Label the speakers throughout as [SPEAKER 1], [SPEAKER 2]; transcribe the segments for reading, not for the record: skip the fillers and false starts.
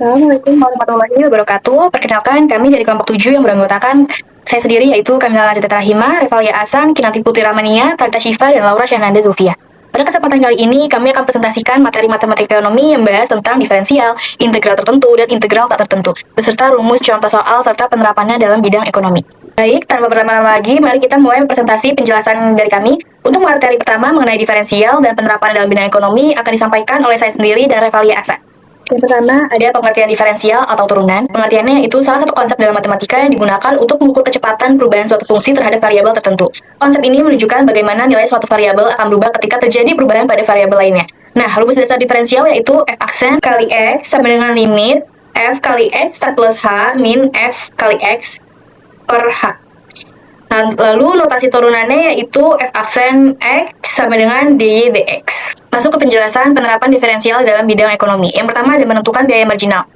[SPEAKER 1] Assalamualaikum warahmatullahi wabarakatuh. Perkenalkan, kami dari kelompok 7 yang beranggotakan saya sendiri yaitu Kamila Lanjita Rahima, Revalia Asan, Kinanti Putri Ramania, Talita Syifa, dan Laura Syahnanda Zulfia. Pada kesempatan kali ini, kami akan presentasikan materi matematika ekonomi yang membahas tentang diferensial, integral tertentu, dan integral tak tertentu, beserta rumus, contoh soal, serta penerapannya dalam bidang ekonomi. Baik, tanpa berlama-lama lagi, mari kita mulai presentasi penjelasan dari kami. Untuk materi pertama mengenai diferensial dan penerapan dalam bidang ekonomi akan disampaikan oleh saya sendiri dan Revalia Asan. Yang pertama, ada pengertian diferensial atau turunan. Pengertiannya yaitu salah satu konsep dalam matematika yang digunakan untuk mengukur kecepatan perubahan suatu fungsi terhadap variabel tertentu. Konsep ini menunjukkan bagaimana nilai suatu variabel akan berubah ketika terjadi perubahan pada variabel lainnya. Nah, rumus dasar diferensial yaitu f aksen kali x sama dengan limit f kali x start plus h min f kali x per h. Nah, lalu notasi turunannya yaitu f aksen x sama dengan dy dx. Masuk ke penjelasan penerapan diferensial dalam bidang ekonomi. Yang pertama ada menentukan biaya marginal.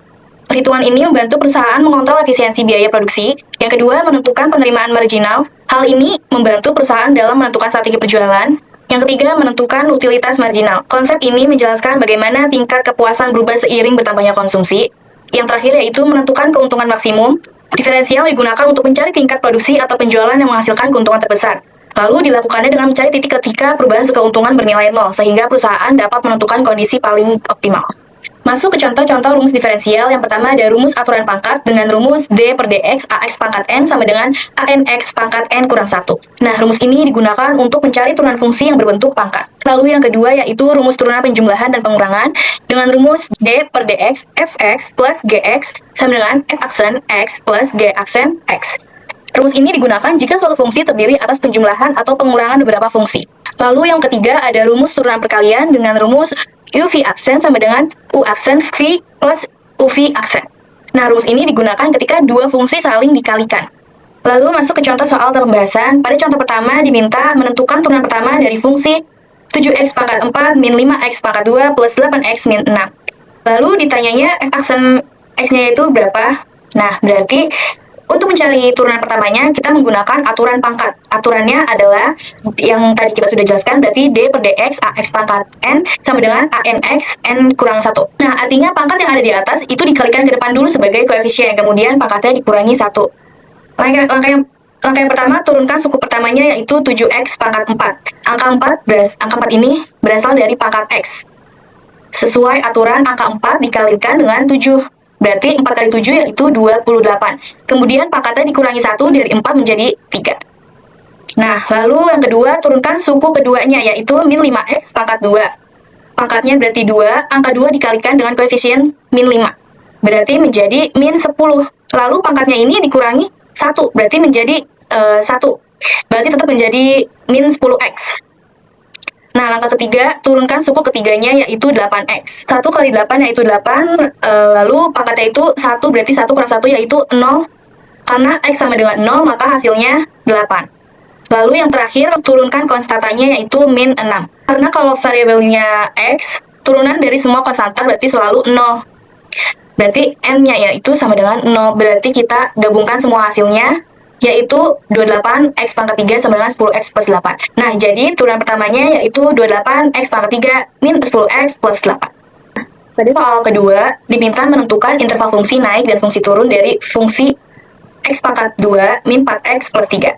[SPEAKER 1] Perhitungan ini membantu perusahaan mengontrol efisiensi biaya produksi. Yang kedua, menentukan penerimaan marginal. Hal ini membantu perusahaan dalam menentukan strategi penjualan. Yang ketiga, menentukan utilitas marginal. Konsep ini menjelaskan bagaimana tingkat kepuasan berubah seiring bertambahnya konsumsi. Yang terakhir yaitu menentukan keuntungan maksimum. Diferensial digunakan untuk mencari tingkat produksi atau penjualan yang menghasilkan keuntungan terbesar. Lalu dilakukannya dengan mencari titik ketika perubahan keuntungan bernilai nol, sehingga perusahaan dapat menentukan kondisi paling optimal. Masuk ke contoh-contoh rumus diferensial. Yang pertama ada rumus aturan pangkat dengan rumus d per dx ax pangkat n sama dengan anx pangkat n kurang 1. Nah, rumus ini digunakan untuk mencari turunan fungsi yang berbentuk pangkat. Lalu yang kedua yaitu rumus turunan penjumlahan dan pengurangan dengan rumus d per dx fx plus gx sama dengan f aksen x plus g aksen x. Rumus ini digunakan jika suatu fungsi terdiri atas penjumlahan atau pengurangan beberapa fungsi. Lalu yang ketiga ada rumus turunan perkalian dengan rumus u v aksen sama dengan u aksen v plus u v aksen. Nah, rumus ini digunakan ketika dua fungsi saling dikalikan. Lalu masuk ke contoh soal pembahasan. Pada contoh pertama diminta menentukan turunan pertama dari fungsi 7x pangkat 4 min 5x pangkat 2 plus 8x min 6. Lalu ditanyanya f aksen x-nya itu berapa? Nah, berarti untuk mencari turunan pertamanya, kita menggunakan aturan pangkat. Aturannya adalah yang tadi kita sudah jelaskan, berarti d per dx ax pangkat n sama dengan anx n kurang 1. Nah, artinya pangkat yang ada di atas itu dikalikan ke depan dulu sebagai koefisien, kemudian pangkatnya dikurangi 1. Langkah yang pertama, turunkan suku pertamanya yaitu 7x pangkat 4. Angka 4 ini berasal dari pangkat x. Sesuai aturan, angka 4 dikalikan dengan 7. Berarti 4 kali 7 yaitu 28. Kemudian pangkatnya dikurangi 1 dari 4 menjadi 3. Nah, lalu yang kedua, turunkan suku keduanya yaitu min 5x pangkat 2. Pangkatnya berarti 2, angka 2 dikalikan dengan koefisien min 5. Berarti menjadi min 10. Lalu pangkatnya ini dikurangi 1, berarti menjadi 1. Berarti tetap menjadi min 10x. Nah, langkah ketiga, turunkan suku ketiganya yaitu 8x. 1 kali 8 yaitu 8, lalu pangkatnya itu 1, berarti 1 kurang 1 yaitu 0. Karena x sama dengan 0, maka hasilnya 8. Lalu yang terakhir, turunkan konstantanya yaitu min 6. Karena kalau variabelnya x, turunan dari semua konstanta berarti selalu 0. Berarti n-nya yaitu sama dengan 0. Berarti kita gabungkan semua hasilnya, yaitu 28x pangkat 3 sama dengan 10x plus 8. Nah, jadi turunan pertamanya yaitu 28x pangkat 3 min 10x plus 8. Pada soal kedua, diminta menentukan interval fungsi naik dan fungsi turun dari fungsi x pangkat 2 min 4x plus 3.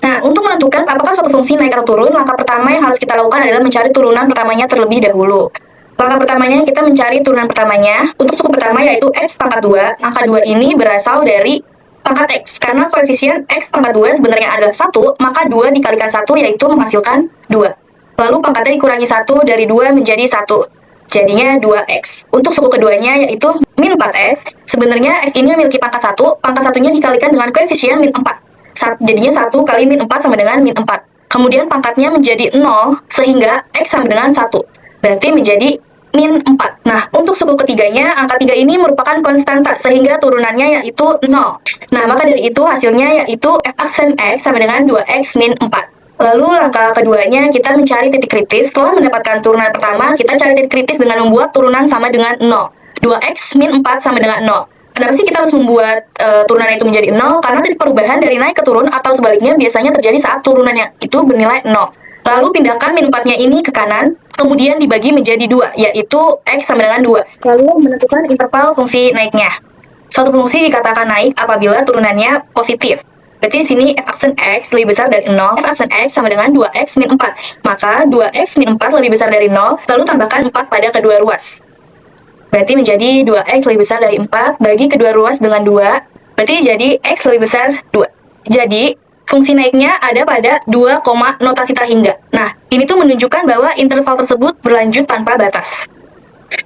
[SPEAKER 1] Nah, untuk menentukan apakah suatu fungsi naik atau turun, langkah pertama yang harus kita lakukan adalah mencari turunan pertamanya terlebih dahulu. Langkah pertamanya kita mencari turunan pertamanya. Untuk suku pertama yaitu x pangkat 2, angka 2 ini berasal dari pangkat x. Karena koefisien x pangkat 2 sebenarnya adalah 1, maka 2 dikalikan 1 yaitu menghasilkan 2. Lalu pangkatnya dikurangi 1 dari 2 menjadi 1. Jadinya 2x. Untuk suku keduanya yaitu min 4x. Sebenarnya x ini memiliki pangkat 1, pangkat satunya dikalikan dengan koefisien min 4. Jadinya 1 kali min 4 sama dengan min 4. Kemudian pangkatnya menjadi 0, sehingga x sama dengan 1. Berarti menjadi min 4. Nah, untuk suku ketiganya, angka 3 ini merupakan konstanta, sehingga turunannya yaitu 0. Nah, maka dari itu hasilnya yaitu f aksen x sama dengan 2x min 4. Lalu langkah keduanya, kita mencari titik kritis. Setelah mendapatkan turunan pertama, kita cari titik kritis dengan membuat turunan sama dengan 0. 2x min 4 sama dengan 0. Kenapa sih kita harus membuat turunannya itu menjadi 0? Karena tadi perubahan dari naik ke turun atau sebaliknya biasanya terjadi saat turunannya itu bernilai 0. Lalu pindahkan min 4-nya ini ke kanan, kemudian dibagi menjadi 2, yaitu X sama dengan 2. Lalu menentukan interval fungsi naiknya. Suatu fungsi dikatakan naik apabila turunannya positif. Berarti di sini f aksen X lebih besar dari 0, f aksen X sama dengan 2X min 4. Maka 2X min 4 lebih besar dari 0, lalu tambahkan 4 pada kedua ruas. Berarti menjadi 2X lebih besar dari 4, bagi kedua ruas dengan 2, berarti jadi X lebih besar 2. Jadi, fungsi naiknya ada pada 2, notasi tak hingga. Nah, ini tuh menunjukkan bahwa interval tersebut berlanjut tanpa batas.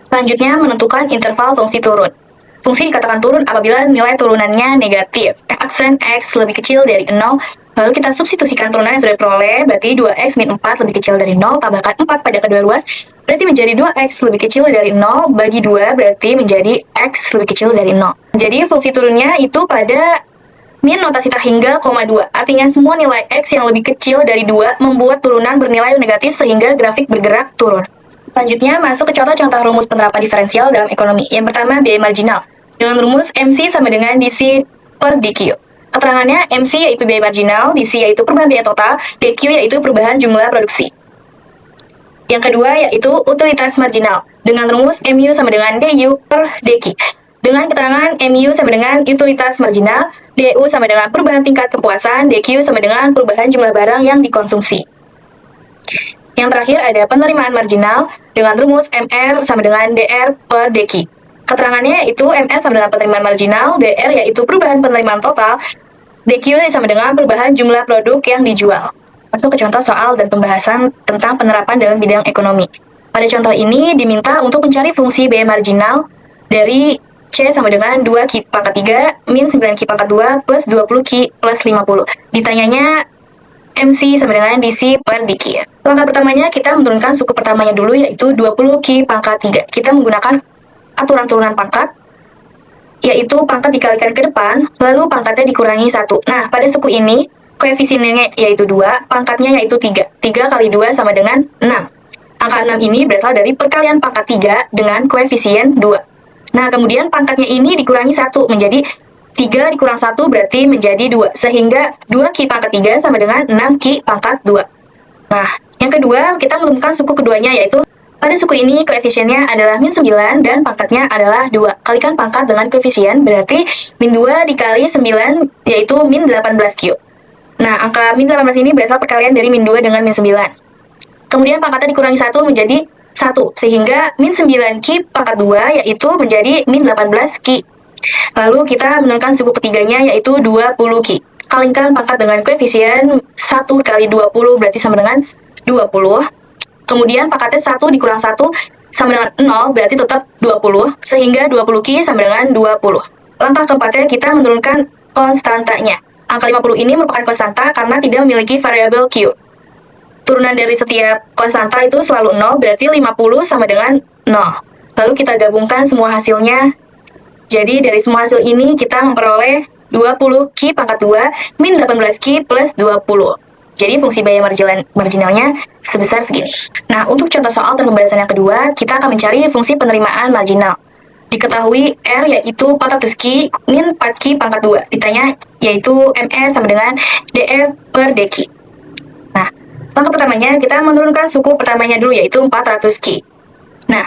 [SPEAKER 1] Selanjutnya, menentukan interval fungsi turun. Fungsi dikatakan turun apabila nilai turunannya negatif. F aksen X lebih kecil dari 0, lalu kita substitusikan turunan yang sudah diperoleh, berarti 2X min 4 lebih kecil dari 0, tambahkan 4 pada kedua ruas, berarti menjadi 2X lebih kecil dari 0, bagi 2, berarti menjadi X lebih kecil dari 0. Jadi fungsi turunnya itu pada min notasi tak hingga, 2. Artinya semua nilai X yang lebih kecil dari 2 membuat turunan bernilai negatif sehingga grafik bergerak turun. Selanjutnya, masuk ke contoh-contoh rumus penerapan diferensial dalam ekonomi. Yang pertama, biaya marginal. Dengan rumus MC sama dengan DC per DQ. Keterangannya, MC yaitu biaya marginal, DC yaitu perubahan biaya total, DQ yaitu perubahan jumlah produksi. Yang kedua yaitu utilitas marginal. Dengan rumus MU sama dengan DU per DQ. Dengan keterangan MU sama dengan utilitas marginal, DU sama dengan perubahan tingkat kepuasan, DQ sama dengan perubahan jumlah barang yang dikonsumsi. Yang terakhir ada penerimaan marginal dengan rumus MR sama dengan DR per DQ. Keterangannya yaitu MR sama dengan penerimaan marginal, DR yaitu perubahan penerimaan total, DQ sama dengan perubahan jumlah produk yang dijual. Masuk ke contoh soal dan pembahasan tentang penerapan dalam bidang ekonomi. Pada contoh ini diminta untuk mencari fungsi biaya marginal dari C sama dengan 2Q pangkat 3 min 9Q pangkat 2 plus 20Q plus 50. Ditanyanya MC sama dengan DC per DQ. Langkah pertamanya kita menurunkan suku pertamanya dulu yaitu 20Q pangkat 3. Kita menggunakan aturan turunan pangkat, yaitu pangkat dikalikan ke depan, lalu pangkatnya dikurangi 1. Nah, pada suku ini, koefisiennya yaitu 2, pangkatnya yaitu 3. 3 kali 2 sama dengan 6. Angka 6 ini berasal dari perkalian pangkat 3 dengan koefisien 2. Nah, kemudian pangkatnya ini dikurangi 1, menjadi 3 dikurang 1 berarti menjadi 2, sehingga 2Q pangkat 3 sama dengan 6Q pangkat 2. Nah, yang kedua, kita menurunkan suku keduanya yaitu pada suku ini koefisiennya adalah min 9 dan pangkatnya adalah 2. Kalikan pangkat dengan koefisien berarti min 2 dikali 9 yaitu min 18Q. Nah, angka min 18 ini berasal perkalian dari min 2 dengan min 9. Kemudian pangkatnya dikurangi 1 menjadi 1, sehingga min 9Q pangkat 2 yaitu menjadi min 18Q. Lalu kita menurunkan suku ketiganya yaitu 20Q. Kalikan pangkat dengan koefisien 1 kali 20 berarti sama dengan 20. Kemudian pangkatnya 1 dikurang 1 sama dengan 0, berarti tetap 20, sehingga 20Q sama dengan 20. Langkah keempatnya kita menurunkan konstantanya. Angka 50 ini merupakan konstanta karena tidak memiliki variabel Q. Turunan dari setiap konstanta itu selalu 0, berarti 50 sama dengan 0. Lalu kita gabungkan semua hasilnya. Jadi dari semua hasil ini kita memperoleh 20Q pangkat 2 min 18Q plus 20. Jadi fungsi biaya marginalnya sebesar segini. Nah, untuk contoh soal dan pembahasan yang kedua, kita akan mencari fungsi penerimaan marginal. Diketahui R yaitu 400Q min 4Q pangkat 2. Ditanya yaitu MR sama dengan DR per DQ. Nah, langkah pertamanya kita menurunkan suku pertamanya dulu yaitu 400Q. Nah,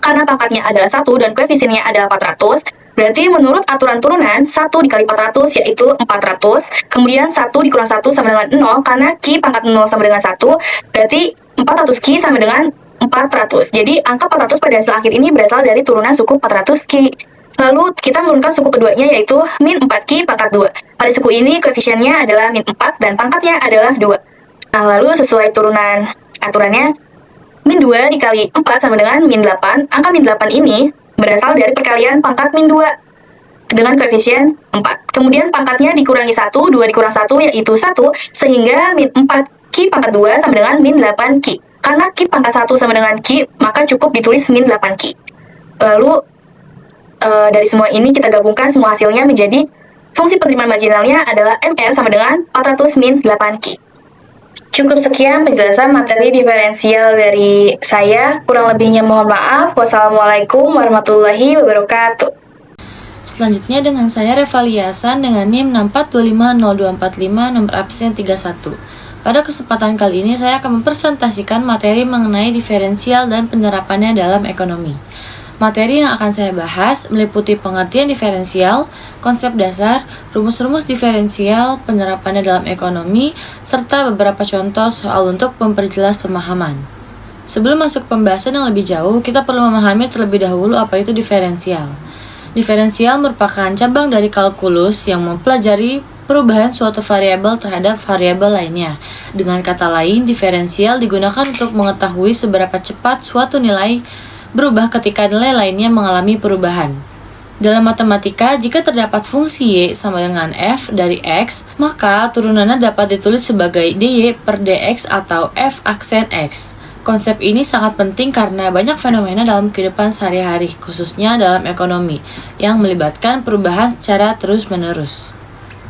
[SPEAKER 1] karena pangkatnya adalah 1 dan koefisiennya adalah 400, berarti menurut aturan turunan, 1 dikali 400 yaitu 400, kemudian 1 dikurang 1 sama dengan 0, karena Q pangkat 0 sama dengan 1, berarti 400Q sama dengan 400. Jadi, angka 400 pada hasil akhir ini berasal dari turunan suku 400Q. Lalu, kita menurunkan suku keduanya yaitu min 4Q pangkat 2. Pada suku ini, koefisiennya adalah min 4 dan pangkatnya adalah 2. Nah, lalu sesuai turunan aturannya, min 2 dikali 4 sama dengan min 8. Angka min 8 ini berasal dari perkalian pangkat min 2 dengan koefisien 4. Kemudian pangkatnya dikurangi 1, 2 dikurang 1 yaitu 1, sehingga min 4Q pangkat 2 sama dengan min 8Q. Karena Q pangkat 1 sama dengan Q, maka cukup ditulis min 8Q. Lalu, dari semua ini kita gabungkan semua hasilnya menjadi fungsi penerimaan marginalnya adalah MR sama dengan 400 min 8Q. Cukup sekian penjelasan materi diferensial dari saya. Kurang lebihnya mohon maaf. Wassalamualaikum warahmatullahi wabarakatuh.
[SPEAKER 2] Selanjutnya dengan saya Revalia Hasan dengan NIM 64250245 nomor absen 31. Pada kesempatan kali ini saya akan mempresentasikan materi mengenai diferensial dan penerapannya dalam ekonomi. Materi yang akan saya bahas meliputi pengertian diferensial, konsep dasar, rumus-rumus diferensial, penerapannya dalam ekonomi, serta beberapa contoh soal untuk memperjelas pemahaman. Sebelum masuk pembahasan yang lebih jauh, kita perlu memahami terlebih dahulu apa itu diferensial. Diferensial merupakan cabang dari kalkulus yang mempelajari perubahan suatu variabel terhadap variabel lainnya. Dengan kata lain, diferensial digunakan untuk mengetahui seberapa cepat suatu nilai berubah ketika nilai lainnya mengalami perubahan. Dalam matematika, jika terdapat fungsi y sama dengan f dari x, maka turunannya dapat ditulis sebagai dy per dx atau f aksen x. Konsep ini sangat penting karena banyak fenomena dalam kehidupan sehari-hari, khususnya dalam ekonomi, yang melibatkan perubahan secara terus-menerus.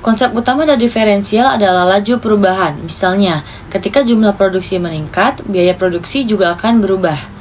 [SPEAKER 2] Konsep utama dari diferensial adalah laju perubahan. Misalnya, ketika jumlah produksi meningkat, biaya produksi juga akan berubah.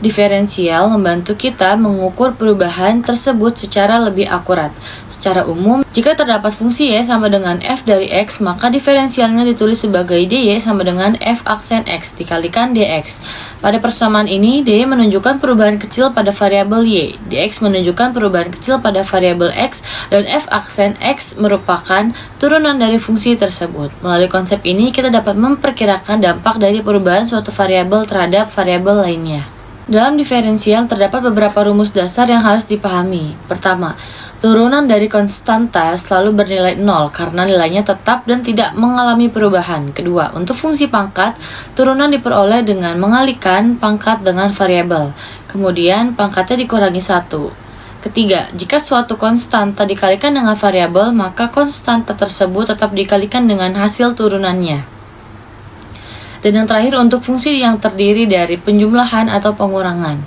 [SPEAKER 2] Diferensial membantu kita mengukur perubahan tersebut secara lebih akurat. Secara umum, jika terdapat fungsi y sama dengan f dari x, maka diferensialnya ditulis sebagai dy sama dengan f aksen x dikalikan dx. Pada persamaan ini, dy menunjukkan perubahan kecil pada variabel y, dx menunjukkan perubahan kecil pada variabel x, dan f aksen x merupakan turunan dari fungsi tersebut. Melalui konsep ini, kita dapat memperkirakan dampak dari perubahan suatu variabel terhadap variabel lainnya. Dalam diferensial terdapat beberapa rumus dasar yang harus dipahami. Pertama, turunan dari konstanta selalu bernilai 0 karena nilainya tetap dan tidak mengalami perubahan. Kedua, untuk fungsi pangkat, turunan diperoleh dengan mengalihkan pangkat dengan variabel. Kemudian, pangkatnya dikurangi 1. Ketiga, jika suatu konstanta dikalikan dengan variabel, maka konstanta tersebut tetap dikalikan dengan hasil turunannya. Dan yang terakhir untuk fungsi yang terdiri dari penjumlahan atau pengurangan.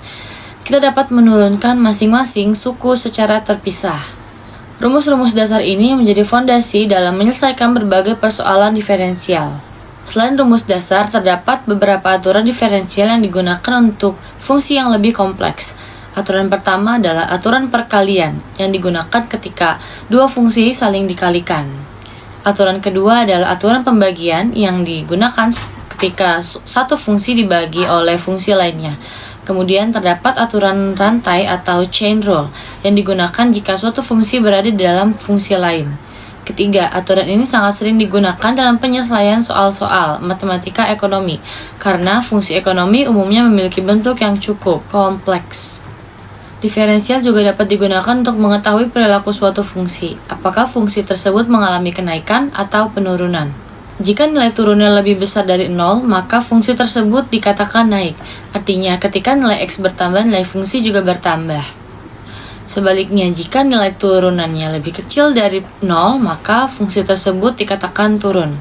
[SPEAKER 2] Kita dapat menurunkan masing-masing suku secara terpisah. Rumus-rumus dasar ini menjadi fondasi dalam menyelesaikan berbagai persoalan diferensial. Selain rumus dasar, terdapat beberapa aturan diferensial yang digunakan untuk fungsi yang lebih kompleks. Aturan pertama adalah aturan perkalian yang digunakan ketika dua fungsi saling dikalikan. Aturan kedua adalah aturan pembagian yang digunakan ketika satu fungsi dibagi oleh fungsi lainnya. Kemudian terdapat aturan rantai atau chain rule yang digunakan jika suatu fungsi berada di dalam fungsi lain. Ketiga, aturan ini sangat sering digunakan dalam penyelesaian soal-soal matematika ekonomi karena fungsi ekonomi umumnya memiliki bentuk yang cukup kompleks. Diferensial juga dapat digunakan untuk mengetahui perilaku suatu fungsi, apakah fungsi tersebut mengalami kenaikan atau penurunan. Jika nilai turunnya lebih besar dari 0, maka fungsi tersebut dikatakan naik. Artinya, ketika nilai x bertambah, nilai fungsi juga bertambah. Sebaliknya, jika nilai turunannya lebih kecil dari 0, maka fungsi tersebut dikatakan turun.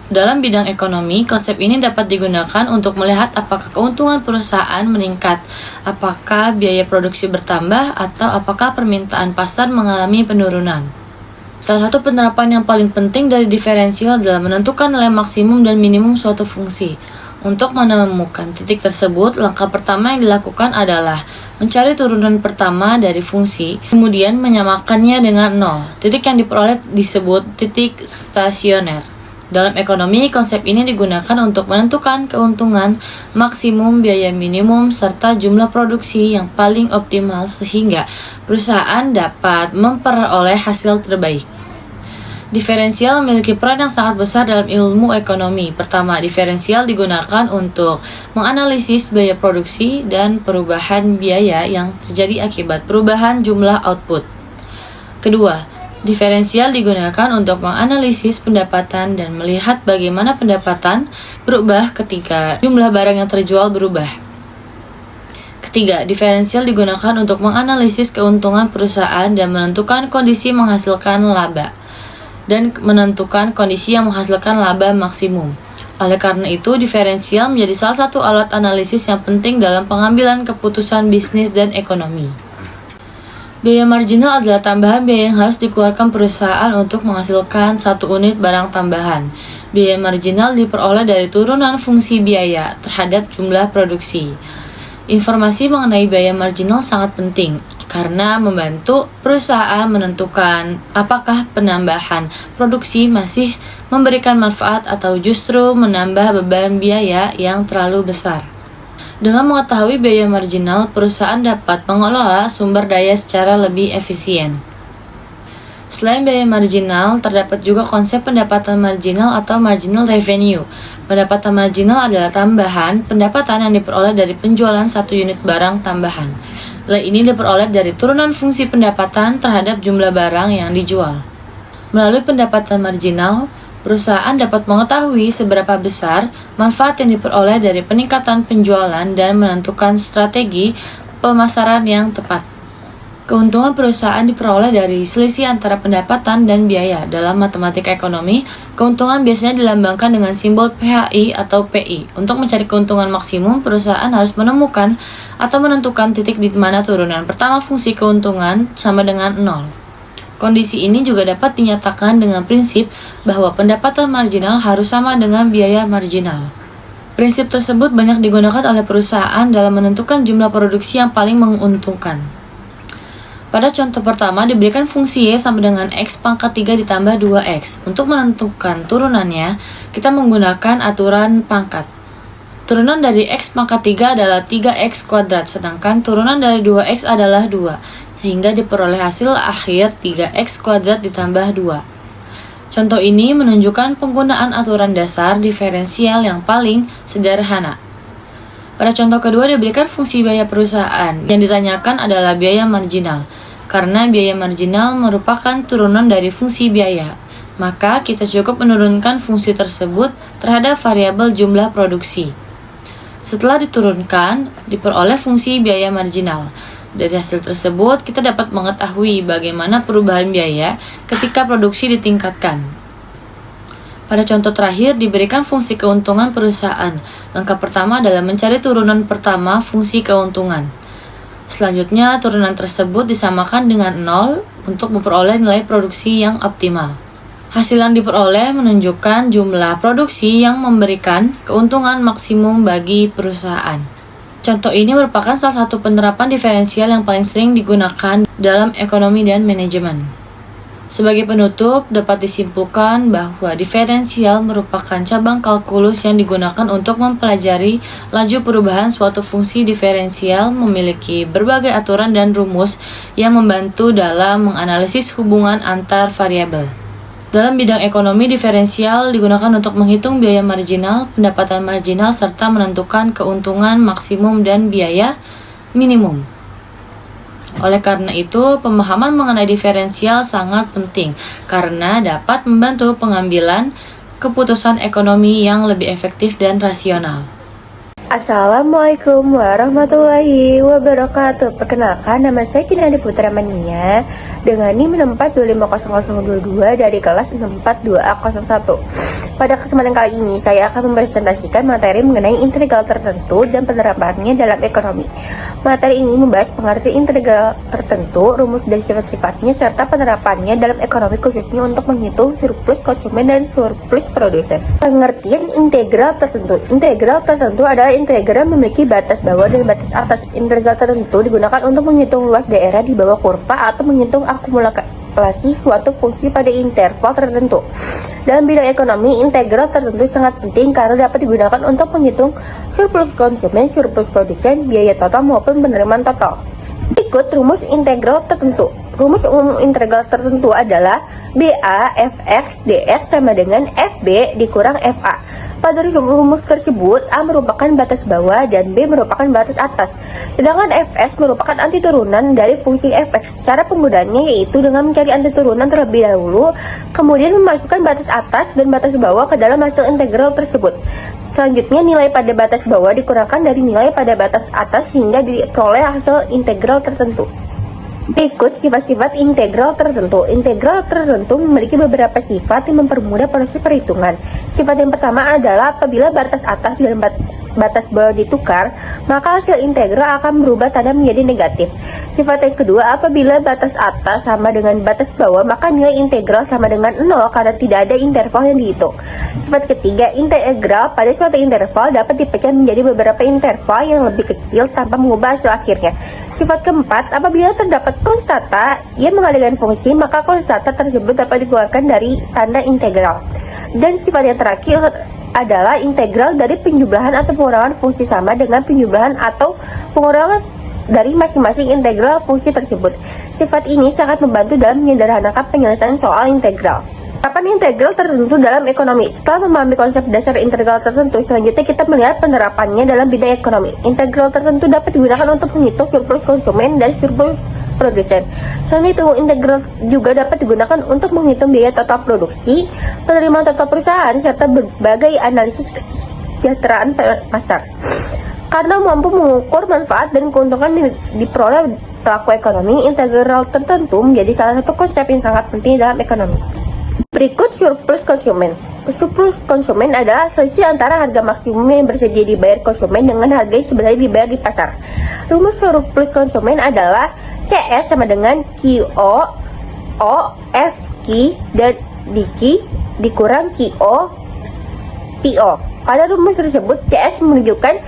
[SPEAKER 2] Dalam bidang ekonomi, konsep ini dapat digunakan untuk melihat apakah keuntungan perusahaan meningkat, apakah biaya produksi bertambah, atau apakah permintaan pasar mengalami penurunan. Salah satu penerapan yang paling penting dari diferensial adalah menentukan nilai maksimum dan minimum suatu fungsi. Untuk menemukan titik tersebut, langkah pertama yang dilakukan adalah mencari turunan pertama dari fungsi, kemudian menyamakannya dengan 0. Titik yang diperoleh disebut titik stasioner. Dalam ekonomi, konsep ini digunakan untuk menentukan keuntungan, maksimum, biaya minimum, serta jumlah produksi yang paling optimal sehingga perusahaan dapat memperoleh hasil terbaik. Diferensial memiliki peran yang sangat besar dalam ilmu ekonomi. Pertama, diferensial digunakan untuk menganalisis biaya produksi dan perubahan biaya yang terjadi akibat perubahan jumlah output. Kedua, diferensial digunakan untuk menganalisis pendapatan dan melihat bagaimana pendapatan berubah ketika jumlah barang yang terjual berubah. Ketiga, diferensial digunakan untuk menganalisis keuntungan perusahaan dan menentukan kondisi menghasilkan laba dan menentukan kondisi yang menghasilkan laba maksimum. Oleh karena itu, diferensial menjadi salah satu alat analisis yang penting dalam pengambilan keputusan bisnis dan ekonomi. Biaya marginal adalah tambahan biaya yang harus dikeluarkan perusahaan untuk menghasilkan satu unit barang tambahan. Biaya marginal diperoleh dari turunan fungsi biaya terhadap jumlah produksi. Informasi mengenai biaya marginal sangat penting, karena membantu perusahaan menentukan apakah penambahan produksi masih memberikan manfaat atau justru menambah beban biaya yang terlalu besar. Dengan mengetahui biaya marginal, perusahaan dapat mengelola sumber daya secara lebih efisien. Selain biaya marginal, terdapat juga konsep pendapatan marginal atau marginal revenue. Pendapatan marginal adalah tambahan pendapatan yang diperoleh dari penjualan satu unit barang tambahan. Nilai ini diperoleh dari turunan fungsi pendapatan terhadap jumlah barang yang dijual. Melalui pendapatan marginal, perusahaan dapat mengetahui seberapa besar manfaat yang diperoleh dari peningkatan penjualan dan menentukan strategi pemasaran yang tepat. Keuntungan perusahaan diperoleh dari selisih antara pendapatan dan biaya. Dalam matematika ekonomi, keuntungan biasanya dilambangkan dengan simbol PHI atau PI. Untuk mencari keuntungan maksimum, perusahaan harus menemukan atau menentukan titik di mana turunan pertama fungsi keuntungan sama dengan 0. Kondisi ini juga dapat dinyatakan dengan prinsip bahwa pendapatan marginal harus sama dengan biaya marginal. Prinsip tersebut banyak digunakan oleh perusahaan dalam menentukan jumlah produksi yang paling menguntungkan. Pada contoh pertama diberikan fungsi Y sama dengan X pangkat 3 ditambah 2X. Untuk menentukan turunannya, kita menggunakan aturan pangkat. Turunan dari X pangkat 3 adalah 3X kuadrat, sedangkan turunan dari 2X adalah 2. Sehingga diperoleh hasil akhir 3x kuadrat ditambah 2. Contoh ini menunjukkan penggunaan aturan dasar diferensial yang paling sederhana. Pada contoh kedua diberikan fungsi biaya perusahaan, yang ditanyakan adalah biaya marginal. Karena biaya marginal merupakan turunan dari fungsi biaya, maka kita cukup menurunkan fungsi tersebut terhadap variabel jumlah produksi. Setelah diturunkan, diperoleh fungsi biaya marginal. Dari hasil tersebut, kita dapat mengetahui bagaimana perubahan biaya ketika produksi ditingkatkan. Pada contoh terakhir, diberikan fungsi keuntungan perusahaan. Langkah pertama adalah mencari turunan pertama fungsi keuntungan. Selanjutnya, turunan tersebut disamakan dengan 0 untuk memperoleh nilai produksi yang optimal. Hasil yang diperoleh menunjukkan jumlah produksi yang memberikan keuntungan maksimum bagi perusahaan. Contoh ini merupakan salah satu penerapan diferensial yang paling sering digunakan dalam ekonomi dan manajemen. Sebagai penutup, dapat disimpulkan bahwa diferensial merupakan cabang kalkulus yang digunakan untuk mempelajari laju perubahan suatu fungsi diferensial, memiliki berbagai aturan dan rumus yang membantu dalam menganalisis hubungan antar variabel. Dalam bidang ekonomi, diferensial digunakan untuk menghitung biaya marginal, pendapatan marginal, serta menentukan keuntungan maksimum dan biaya minimum. Oleh karena itu, pemahaman mengenai diferensial sangat penting karena dapat membantu pengambilan keputusan ekonomi yang lebih efektif dan rasional.
[SPEAKER 3] Assalamualaikum warahmatullahi wabarakatuh. Perkenalkan, nama saya Kinandi Putra Mania dengan NIM 6450022 dari kelas 642A01. Pada kesempatan kali ini, saya akan mempresentasikan materi mengenai integral tertentu dan penerapannya dalam ekonomi. Materi ini membahas pengertian integral tertentu, rumus dan sifat-sifatnya, serta penerapannya dalam ekonomi khususnya untuk menghitung surplus konsumen dan surplus produsen. Pengertian integral tertentu. Integral tertentu adalah integral memiliki batas bawah dan batas atas. Integral tertentu digunakan untuk menghitung luas daerah di bawah kurva atau menghitung akumulasi suatu fungsi pada interval tertentu. Dalam bidang ekonomi, integral tertentu sangat penting karena dapat digunakan untuk menghitung surplus konsumen, surplus produsen, biaya total maupun penerimaan total. Berikut rumus integral tertentu. Rumus umum integral tertentu adalah BA fx dx sama dengan FB dikurang FA. Pada rumus tersebut, A merupakan batas bawah dan B merupakan batas atas. Sedangkan Fx merupakan antiturunan dari fungsi Fx. Cara penggunaannya yaitu dengan mencari antiturunan terlebih dahulu, kemudian memasukkan batas atas dan batas bawah ke dalam hasil integral tersebut. Selanjutnya, nilai pada batas bawah dikurangkan dari nilai pada batas atas hingga diperoleh hasil integral tertentu. Berikut sifat-sifat integral tertentu. Integral tertentu memiliki beberapa sifat yang mempermudah proses perhitungan. Sifat yang pertama adalah apabila batas atas dan batas bawah ditukar, maka hasil integral akan berubah tanda menjadi negatif. Sifat yang kedua, apabila batas atas sama dengan batas bawah, maka nilai integral sama dengan 0 karena tidak ada interval yang dihitung. Sifat ketiga, integral pada suatu interval dapat dipecah menjadi beberapa interval yang lebih kecil tanpa mengubah hasil akhirnya. Sifat keempat, apabila terdapat konstata yang mengadakan fungsi, maka konstata tersebut dapat dikeluarkan dari tanda integral. Dan sifat yang terakhir adalah integral dari penjumlahan atau pengurangan fungsi sama dengan penjumlahan atau pengurangan dari masing-masing integral fungsi tersebut. Sifat ini sangat membantu dalam menyederhanakan penyelesaian soal integral. Penerapan integral tertentu dalam ekonomi. Setelah memahami konsep dasar integral tertentu, selanjutnya kita melihat penerapannya dalam bidang ekonomi. Integral tertentu dapat digunakan untuk menghitung surplus konsumen dan surplus produsen. Selain itu, integral juga dapat digunakan untuk menghitung biaya total produksi, penerimaan total perusahaan, serta berbagai analisis kesejahteraan pasar. Karena mampu mengukur manfaat dan keuntungan yang diperoleh pelaku ekonomi, integral tertentu menjadi salah satu konsep yang sangat penting dalam ekonomi. Berikut surplus konsumen. Surplus konsumen adalah selisih antara harga maksimum yang bersedia dibayar konsumen dengan harga yang sebenarnya dibayar di pasar. Rumus surplus konsumen adalah CS sama dengan QO O F Q dan DQ dikurang QO PO. Pada rumus tersebut, CS menunjukkan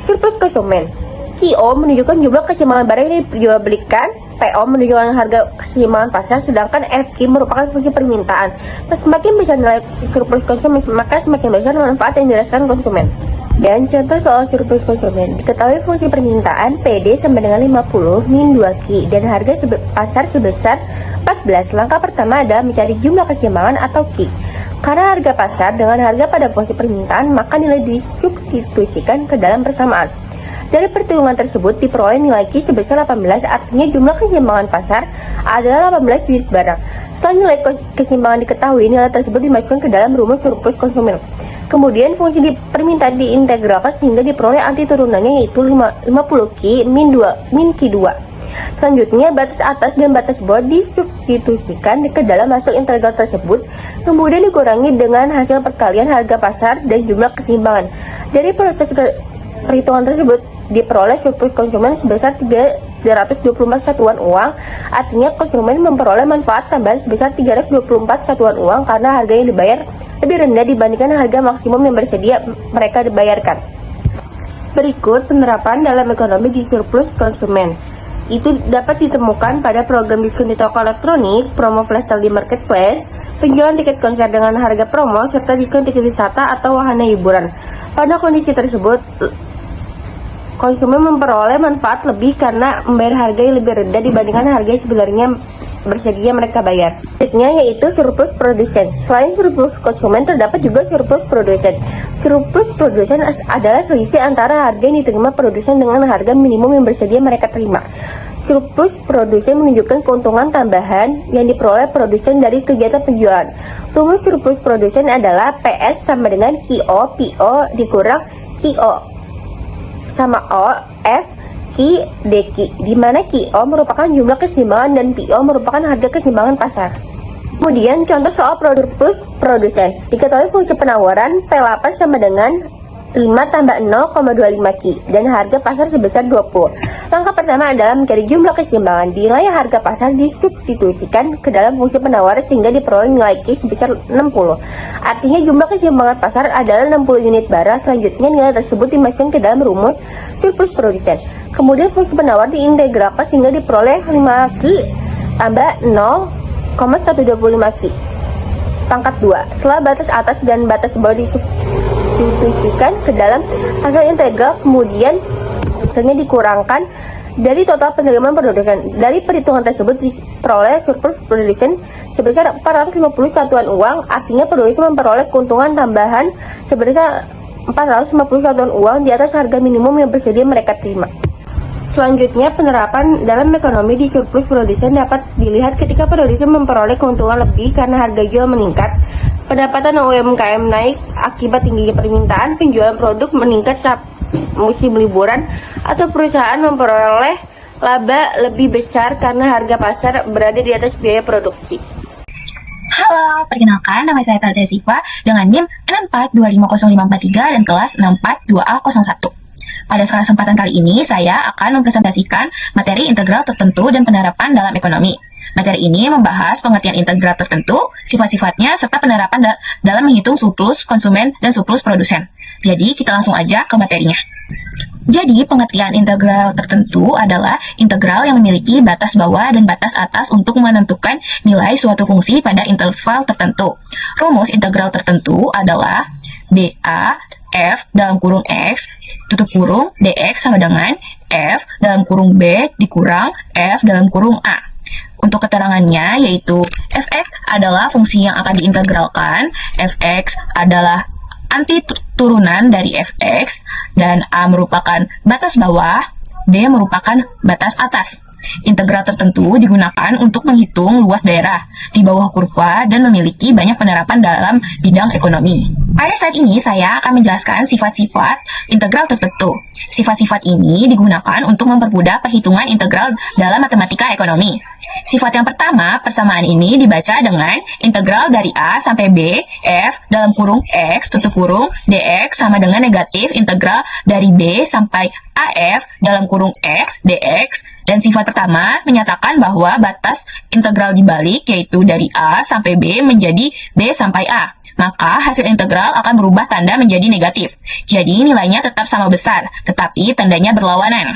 [SPEAKER 3] surplus konsumen, QO menunjukkan jumlah keseimbangan barang yang dijualbelikan, PO menunjukkan harga keseimbangan pasar, sedangkan FQ merupakan fungsi permintaan. Semakin besar nilai surplus konsumen, maka semakin besar manfaat yang dirasakan konsumen. Dan contoh soal surplus konsumen, diketahui fungsi permintaan PD sama dengan 50 min 2Q dan harga pasar sebesar 14. Langkah pertama adalah mencari jumlah keseimbangan atau Q. Karena harga pasar dengan harga pada fungsi permintaan, maka nilai disubstitusikan ke dalam persamaan. Dari perhitungan tersebut diperoleh nilai Q sebesar 18, artinya jumlah keseimbangan pasar adalah 18 unit barang. Setelah nilai keseimbangan diketahui, nilai tersebut dimasukkan ke dalam rumus surplus konsumen. Kemudian fungsi permintaan diintegralkan sehingga diperoleh anti turunannya, yaitu 50Q min Q2. Selanjutnya, batas atas dan batas bawah disubstitusikan ke dalam masuk integral tersebut, kemudian dikurangi dengan hasil perkalian harga pasar dan jumlah keseimbangan. Dari proses perhitungan tersebut diperoleh surplus konsumen sebesar 324 satuan uang, artinya konsumen memperoleh manfaat tambahan sebesar 324 satuan uang karena harga yang dibayar lebih rendah dibandingkan harga maksimum yang bersedia mereka dibayarkan. Berikut penerapan dalam ekonomi di surplus konsumen. Itu dapat ditemukan pada program diskon di toko elektronik, promo flash sale di marketplace, penjualan tiket konser dengan harga promo, serta diskon tiket wisata atau wahana hiburan. Pada kondisi tersebut, konsumen memperoleh manfaat lebih karena membayar harga yang lebih rendah dibandingkan harga yang sebenarnya bersedia mereka bayar. Selanjutnya yaitu surplus produsen. Selain surplus konsumen, terdapat juga surplus produsen. Surplus produsen adalah selisih antara harga yang diterima produsen dengan harga minimum yang bersedia mereka terima. Surplus produsen menunjukkan keuntungan tambahan yang diperoleh produsen dari kegiatan penjualan. Rumus surplus produsen adalah PS sama dengan QO PO dikurang QO sama O F Q DQ, di mana QO merupakan jumlah keseimbangan dan PO merupakan harga keseimbangan pasar. Kemudian contoh soal surplus produsen. Diketahui fungsi penawaran P8 sama dengan 5 tambah 0,25 Q dan harga pasar sebesar 20. Langkah pertama adalah mencari jumlah keseimbangan. Nilai harga pasar disubstitusikan ke dalam fungsi penawaran sehingga diperoleh nilai Q sebesar 60. Artinya jumlah keseimbangan pasar adalah 60 unit barang. Selanjutnya nilai tersebut dimasukkan ke dalam rumus surplus produsen. Kemudian fungsi penawar diintegralkan sehingga diperoleh 5Q tambah 0,125 Q. Pangkat 2. Setelah batas atas dan batas bawah disubstitusikan ke dalam hasil integral, kemudian hasilnya dikurangkan dari total penerimaan produsen. Dari perhitungan tersebut diperoleh surplus produsen sebesar 450 satuan uang, artinya produsen memperoleh keuntungan tambahan sebesar 450 satuan uang di atas harga minimum yang bersedia mereka terima. Selanjutnya, penerapan dalam ekonomi di surplus produsen dapat dilihat ketika produsen memperoleh keuntungan lebih karena harga jual meningkat, pendapatan UMKM naik akibat tingginya permintaan, penjualan produk meningkat saat musim liburan, atau perusahaan memperoleh laba lebih besar karena harga pasar berada di atas biaya produksi.
[SPEAKER 4] Halo, perkenalkan nama saya Talita Siva dengan NIM 6425053 dan kelas 642A01. Pada kesempatan kali ini, saya akan mempresentasikan materi integral tertentu dan penerapan dalam ekonomi. Materi ini membahas pengertian integral tertentu, sifat-sifatnya, serta penerapan dalam menghitung surplus konsumen dan surplus produsen. Jadi, kita langsung aja ke materinya. Jadi, pengertian integral tertentu adalah integral yang memiliki batas bawah dan batas atas untuk menentukan nilai suatu fungsi pada interval tertentu. Rumus integral tertentu adalah BA f dalam kurung x tutup kurung dx sama dengan f dalam kurung b dikurang f dalam kurung a. Untuk keterangannya yaitu fx adalah fungsi yang akan diintegralkan, fx adalah anti turunan dari fx, dan a merupakan batas bawah, b merupakan batas atas. Integral tertentu digunakan untuk menghitung luas daerah di bawah kurva dan memiliki banyak penerapan dalam bidang ekonomi. Pada saat ini saya akan menjelaskan sifat-sifat integral tertentu. Sifat-sifat ini digunakan untuk mempermudah perhitungan integral dalam matematika ekonomi. Sifat yang pertama, persamaan ini dibaca dengan integral dari A sampai B, f dalam kurung x tutup kurung dx sama dengan negatif integral dari B sampai AF dalam kurung x dx. Dan sifat pertama menyatakan bahwa batas integral dibalik yaitu dari A sampai B menjadi B sampai A. Maka hasil integral akan berubah tanda menjadi negatif. Jadi nilainya tetap sama besar, tetapi tandanya berlawanan.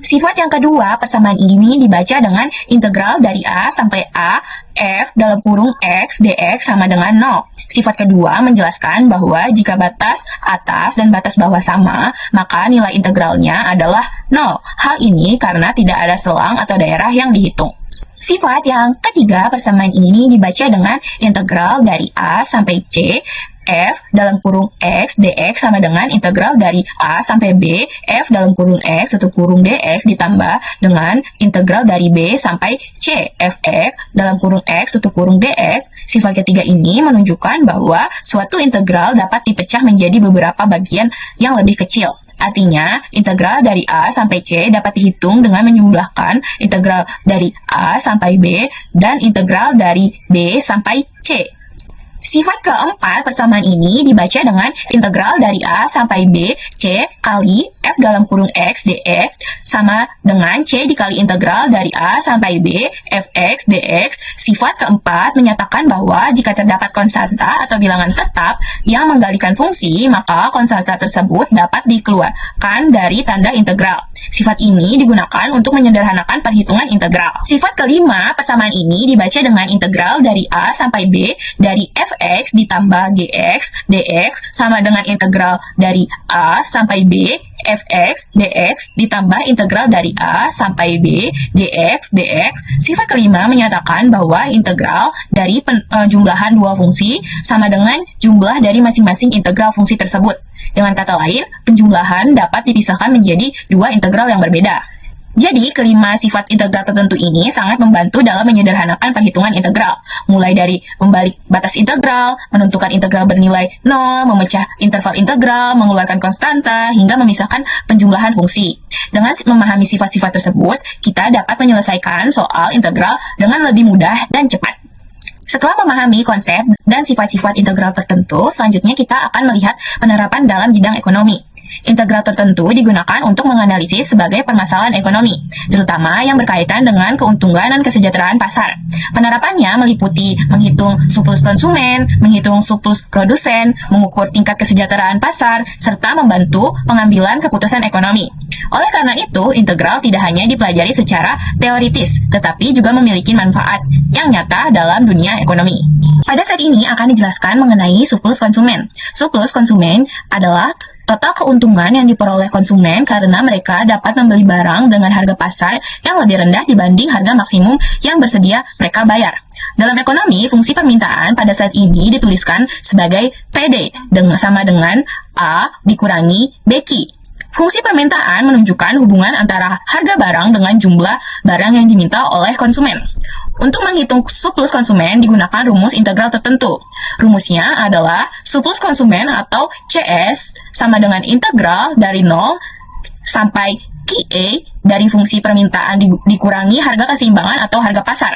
[SPEAKER 4] Sifat yang kedua, persamaan ini dibaca dengan integral dari A sampai A, f dalam kurung x dx sama dengan 0. Sifat kedua menjelaskan bahwa jika batas atas dan batas bawah sama, maka nilai integralnya adalah 0. Hal ini karena tidak ada selang atau daerah yang dihitung. Sifat yang ketiga, persamaan ini dibaca dengan integral dari A sampai C, f dalam kurung x dx sama dengan integral dari A sampai B, f dalam kurung x tutup kurung dx ditambah dengan integral dari B sampai C, fx dalam kurung x tutup kurung dx. Sifat ketiga ini menunjukkan bahwa suatu integral dapat dipecah menjadi beberapa bagian yang lebih kecil. Artinya, integral dari A sampai C dapat dihitung dengan menjumlahkan integral dari A sampai B dan integral dari B sampai C. Sifat keempat, persamaan ini dibaca dengan integral dari A sampai B, C kali f dalam kurung x dx sama dengan C dikali integral dari A sampai B, fx dx. Sifat keempat menyatakan bahwa jika terdapat konstanta atau bilangan tetap yang menggalikan fungsi, maka konstanta tersebut dapat dikeluarkan dari tanda integral. Sifat ini digunakan untuk menyederhanakan perhitungan integral. Sifat kelima, persamaan ini dibaca dengan integral dari A sampai B dari fx ditambah gx dx sama dengan integral dari A sampai B fx dx ditambah integral dari A sampai B gx dx. Sifat kelima menyatakan bahwa integral dari jumlahan dua fungsi sama dengan jumlah dari masing-masing integral fungsi tersebut. Dengan kata lain, penjumlahan dapat dipisahkan menjadi dua integral yang berbeda. Jadi, kelima sifat integral tertentu ini sangat membantu dalam menyederhanakan perhitungan integral. Mulai dari membalik batas integral, menentukan integral bernilai 0, memecah interval integral, mengeluarkan konstanta, hingga memisahkan penjumlahan fungsi. Dengan memahami sifat-sifat tersebut, kita dapat menyelesaikan soal integral dengan lebih mudah dan cepat. Setelah memahami konsep dan sifat-sifat integral tertentu, selanjutnya kita akan melihat penerapan dalam bidang ekonomi. Integral tertentu digunakan untuk menganalisis sebagai permasalahan ekonomi, terutama yang berkaitan dengan keuntungan dan kesejahteraan pasar. Penerapannya meliputi menghitung surplus konsumen, menghitung surplus produsen, mengukur tingkat kesejahteraan pasar, serta membantu pengambilan keputusan ekonomi. Oleh karena itu, integral tidak hanya dipelajari secara teoritis, tetapi juga memiliki manfaat yang nyata dalam dunia ekonomi. Pada saat ini akan dijelaskan mengenai surplus konsumen. Surplus konsumen adalah total keuntungan yang diperoleh konsumen karena mereka dapat membeli barang dengan harga pasar yang lebih rendah dibanding harga maksimum yang bersedia mereka bayar. Dalam ekonomi, fungsi permintaan pada saat ini dituliskan sebagai PD sama dengan A dikurangi BQ. Fungsi permintaan menunjukkan hubungan antara harga barang dengan jumlah barang yang diminta oleh konsumen. Untuk menghitung surplus konsumen digunakan rumus integral tertentu. Rumusnya adalah surplus konsumen atau CS sama dengan integral dari 0 sampai QA dari fungsi permintaan dikurangi harga keseimbangan atau harga pasar.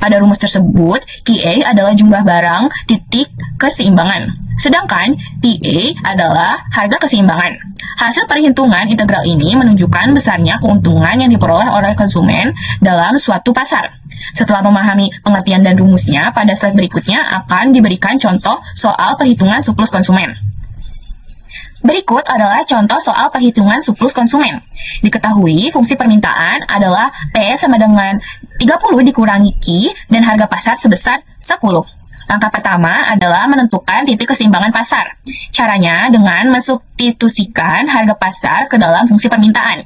[SPEAKER 4] Pada rumus tersebut, QA adalah jumlah barang titik keseimbangan, sedangkan PA adalah harga keseimbangan. Hasil perhitungan integral ini menunjukkan besarnya keuntungan yang diperoleh oleh konsumen dalam suatu pasar. Setelah memahami pengertian dan rumusnya, pada slide berikutnya akan diberikan contoh soal perhitungan surplus konsumen. Berikut adalah contoh soal perhitungan surplus konsumen. Diketahui fungsi permintaan adalah P sama dengan 30 dikurangi Q dan harga pasar sebesar 10. Langkah pertama adalah menentukan titik keseimbangan pasar. Caranya dengan mensubstitusikan harga pasar ke dalam fungsi permintaan.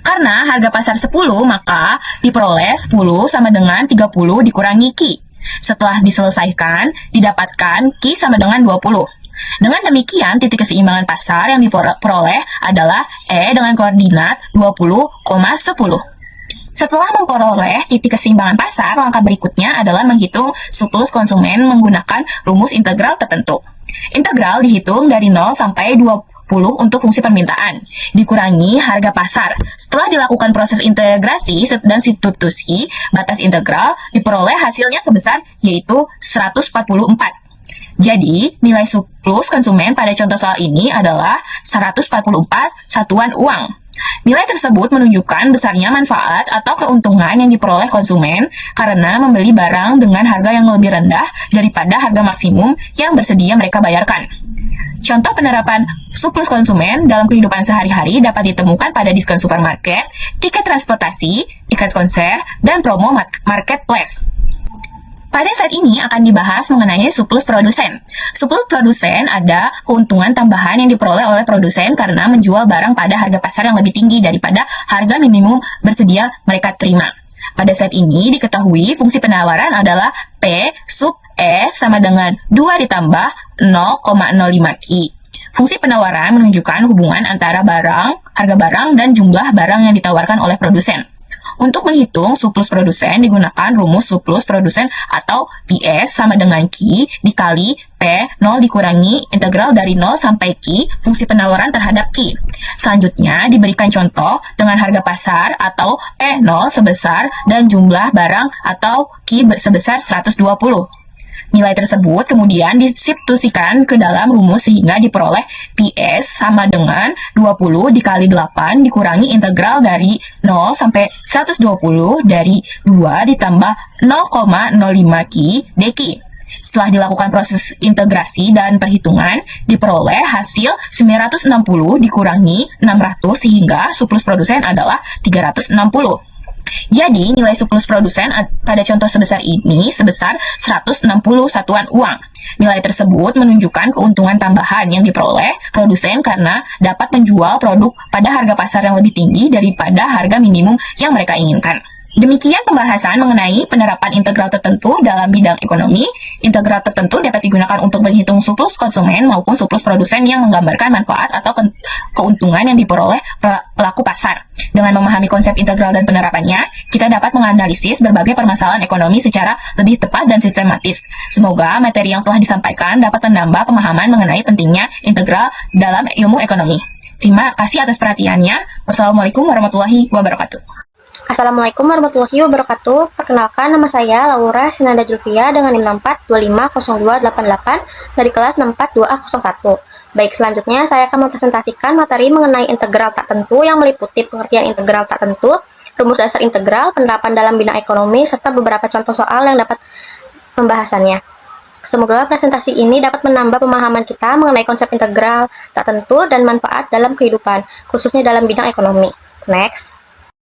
[SPEAKER 4] Karena harga pasar 10, maka diperoleh 10 sama dengan 30 dikurangi Q. Setelah diselesaikan, didapatkan Q sama dengan 20. Dengan demikian, titik keseimbangan pasar yang diperoleh adalah E dengan koordinat 20,10. Setelah memperoleh titik keseimbangan pasar, langkah berikutnya adalah menghitung surplus konsumen menggunakan rumus integral tertentu. Integral dihitung dari 0 sampai 20 untuk fungsi permintaan, dikurangi harga pasar. Setelah dilakukan proses integrasi dan substitusi, batas integral diperoleh hasilnya sebesar yaitu 144. Jadi, nilai surplus konsumen pada contoh soal ini adalah 144 satuan uang. Nilai tersebut menunjukkan besarnya manfaat atau keuntungan yang diperoleh konsumen karena membeli barang dengan harga yang lebih rendah daripada harga maksimum yang bersedia mereka bayarkan. Contoh penerapan surplus konsumen dalam kehidupan sehari-hari dapat ditemukan pada diskon supermarket, tiket transportasi, tiket konser, dan promo marketplace. Pada saat ini akan dibahas mengenai surplus produsen. Surplus produsen ada keuntungan tambahan yang diperoleh oleh produsen karena menjual barang pada harga pasar yang lebih tinggi daripada harga minimum bersedia mereka terima. Pada saat ini diketahui fungsi penawaran adalah P sub E sama dengan 2 ditambah 0,05 Q. Fungsi penawaran menunjukkan hubungan antara harga barang dan jumlah barang yang ditawarkan oleh produsen. Untuk menghitung surplus produsen digunakan rumus surplus produsen atau PS sama dengan Q dikali P 0 dikurangi integral dari 0 sampai Q fungsi penawaran terhadap Q. Selanjutnya diberikan contoh dengan harga pasar atau P0 sebesar dan jumlah barang atau Q sebesar 120. Nilai tersebut kemudian disubstitusikan ke dalam rumus sehingga diperoleh PS sama dengan 20 dikali 8 dikurangi integral dari 0 sampai 120 dari 2 ditambah 0,05 Q dQ. Setelah dilakukan proses integrasi dan perhitungan, diperoleh hasil 960 dikurangi 600 sehingga surplus produsen adalah 360. Jadi, nilai surplus produsen pada contoh sebesar ini sebesar 160 satuan uang. Nilai tersebut menunjukkan keuntungan tambahan yang diperoleh produsen karena dapat menjual produk pada harga pasar yang lebih tinggi daripada harga minimum yang mereka inginkan. Demikian pembahasan mengenai penerapan integral tertentu dalam bidang ekonomi. Integral tertentu dapat digunakan untuk menghitung surplus konsumen maupun surplus produsen yang menggambarkan manfaat atau keuntungan yang diperoleh pelaku pasar. Dengan memahami konsep integral dan penerapannya, kita dapat menganalisis berbagai permasalahan ekonomi secara lebih tepat dan sistematis. Semoga materi yang telah disampaikan dapat menambah pemahaman mengenai pentingnya integral dalam ilmu ekonomi. Terima kasih atas perhatiannya. Wassalamualaikum warahmatullahi wabarakatuh.
[SPEAKER 5] Assalamualaikum warahmatullahi wabarakatuh. Perkenalkan, nama saya Laura Shenanda Julfia dengan NIM 64250288 dari kelas 642A01. Baik, selanjutnya saya akan mempresentasikan materi mengenai integral tak tentu yang meliputi pengertian integral tak tentu, rumus dasar integral, penerapan dalam bidang ekonomi, serta beberapa contoh soal yang dapat pembahasannya. Semoga presentasi ini dapat menambah pemahaman kita mengenai konsep integral tak tentu dan manfaat dalam kehidupan, khususnya dalam bidang ekonomi. Next.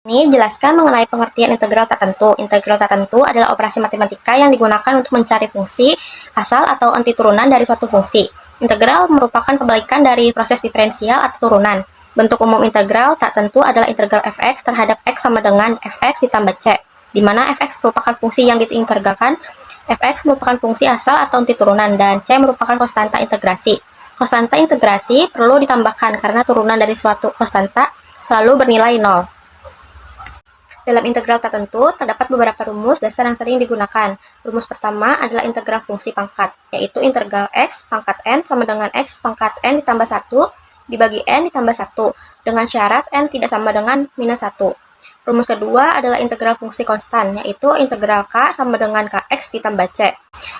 [SPEAKER 5] Ini jelaskan mengenai pengertian integral tak tentu. Integral tak tentu adalah operasi matematika yang digunakan untuk mencari fungsi asal atau anti turunan dari suatu fungsi. Integral merupakan kebalikan dari proses diferensial atau turunan. Bentuk umum integral tak tentu adalah integral fx terhadap x sama dengan fx ditambah c, di mana fx merupakan fungsi yang diintegralkan, fx merupakan fungsi asal atau anti turunan, dan c merupakan konstanta integrasi. Konstanta integrasi perlu ditambahkan karena turunan dari suatu konstanta selalu bernilai 0. Dalam integral tak tentu, terdapat beberapa rumus dasar yang sering digunakan. Rumus pertama adalah integral fungsi pangkat, yaitu integral x pangkat n sama dengan x pangkat n ditambah 1 dibagi n ditambah 1, dengan syarat n tidak sama dengan minus 1. Rumus kedua adalah integral fungsi konstan, yaitu integral k sama dengan kx ditambah c.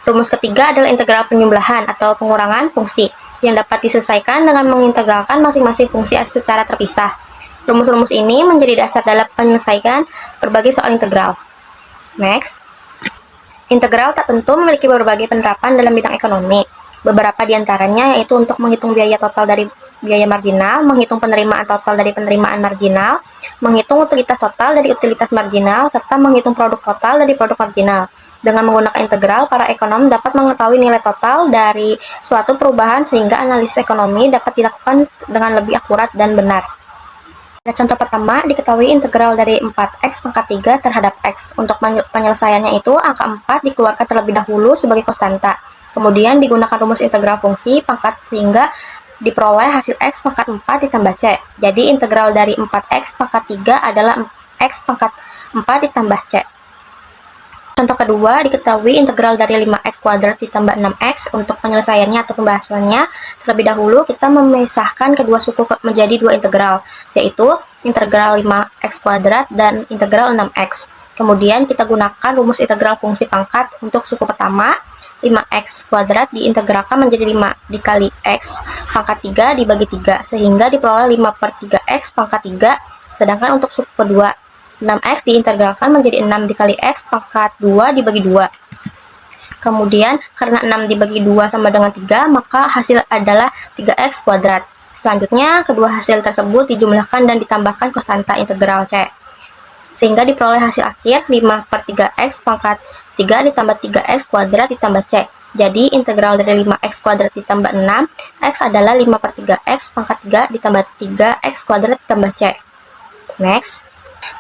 [SPEAKER 5] Rumus ketiga adalah integral penjumlahan atau pengurangan fungsi, yang dapat diselesaikan dengan mengintegralkan masing-masing fungsi secara terpisah. Rumus-rumus ini menjadi dasar dalam penyelesaian berbagai soal integral. Next. Integral tak tentu memiliki berbagai penerapan dalam bidang ekonomi. Beberapa di antaranya yaitu untuk menghitung biaya total dari biaya marginal, menghitung penerimaan total dari penerimaan marginal, menghitung utilitas total dari utilitas marginal, serta menghitung produk total dari produk marginal. Dengan menggunakan integral, para ekonom dapat mengetahui nilai total dari suatu perubahan sehingga analisis ekonomi dapat dilakukan dengan lebih akurat dan benar. Pada contoh pertama, diketahui integral dari 4x pangkat 3 terhadap x. Untuk penyelesaiannya itu, angka 4 dikeluarkan terlebih dahulu sebagai konstanta. Kemudian digunakan rumus integral fungsi pangkat sehingga diperoleh hasil x pangkat 4 ditambah c. Jadi integral dari 4x pangkat 3 adalah x pangkat 4 ditambah c. Contoh kedua, diketahui integral dari 5x kuadrat ditambah 6x. Untuk penyelesaiannya atau pembahasannya, terlebih dahulu kita memisahkan kedua suku menjadi dua integral, yaitu integral 5x kuadrat dan integral 6x. Kemudian kita gunakan rumus integral fungsi pangkat untuk suku pertama. 5x kuadrat diintegralkan menjadi 5 dikali x pangkat 3 dibagi 3, sehingga diperoleh 5/3x pangkat 3. Sedangkan untuk suku kedua, 6x diintegralkan menjadi 6 dikali x pangkat 2 dibagi 2. Kemudian karena 6 dibagi 2 sama dengan 3, maka hasil adalah 3x kuadrat. Selanjutnya, kedua hasil tersebut dijumlahkan dan ditambahkan konstanta integral c, sehingga diperoleh hasil akhir 5/3x pangkat 3 ditambah 3x kuadrat ditambah c. Jadi integral dari 5x kuadrat ditambah 6x adalah 5/3x pangkat 3 ditambah 3x kuadrat ditambah c. Next.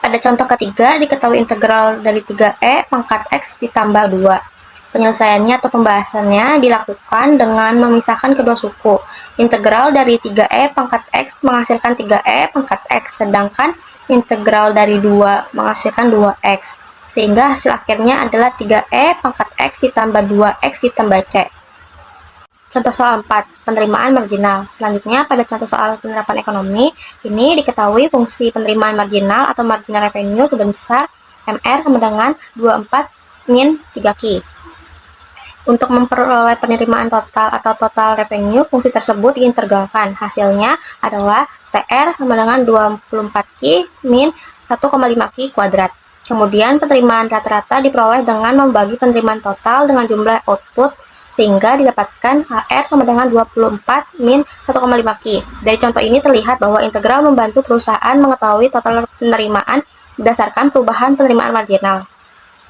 [SPEAKER 5] Pada contoh ketiga, diketahui integral dari 3e pangkat x ditambah 2. Penyelesaiannya atau pembahasannya dilakukan dengan memisahkan kedua suku. Integral dari 3e pangkat x menghasilkan 3e pangkat x, sedangkan integral dari 2 menghasilkan 2x. Sehingga hasil akhirnya adalah 3e pangkat x ditambah 2x ditambah c. Contoh soal 4, penerimaan marginal. Selanjutnya, pada contoh soal penerapan ekonomi, ini diketahui fungsi penerimaan marginal atau marginal revenue sebesar MR sama dengan 24 min 3Q. Untuk memperoleh penerimaan total atau total revenue, fungsi tersebut diintegralkan. Hasilnya adalah TR sama dengan 24Q min 1,5Q kuadrat. Kemudian penerimaan rata-rata diperoleh dengan membagi penerimaan total dengan jumlah output, sehingga didapatkan AR sama dengan 24 min 1,5Q. Dari contoh ini terlihat bahwa integral membantu perusahaan mengetahui total penerimaan berdasarkan perubahan penerimaan marginal.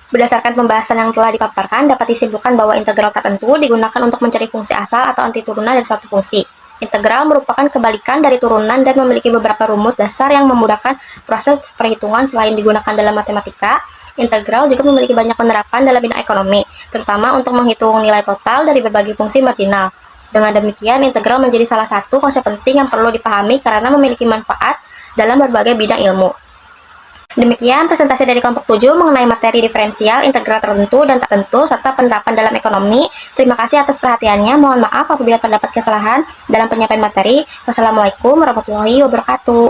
[SPEAKER 5] Berdasarkan pembahasan yang telah dipaparkan, dapat disimpulkan bahwa integral tertentu digunakan untuk mencari fungsi asal atau anti turunan dari suatu fungsi. Integral merupakan kebalikan dari turunan dan memiliki beberapa rumus dasar yang memudahkan proses perhitungan. Selain digunakan dalam matematika, integral juga memiliki banyak penerapan dalam bidang ekonomi, terutama untuk menghitung nilai total dari berbagai fungsi marginal. Dengan demikian, integral menjadi salah satu konsep penting yang perlu dipahami karena memiliki manfaat dalam berbagai bidang ilmu. Demikian presentasi dari kelompok 7 mengenai materi diferensial, integral tertentu dan tak tentu, serta penerapan dalam ekonomi. Terima kasih atas perhatiannya. Mohon maaf apabila terdapat kesalahan dalam penyampaian materi. Wassalamualaikum warahmatullahi wabarakatuh.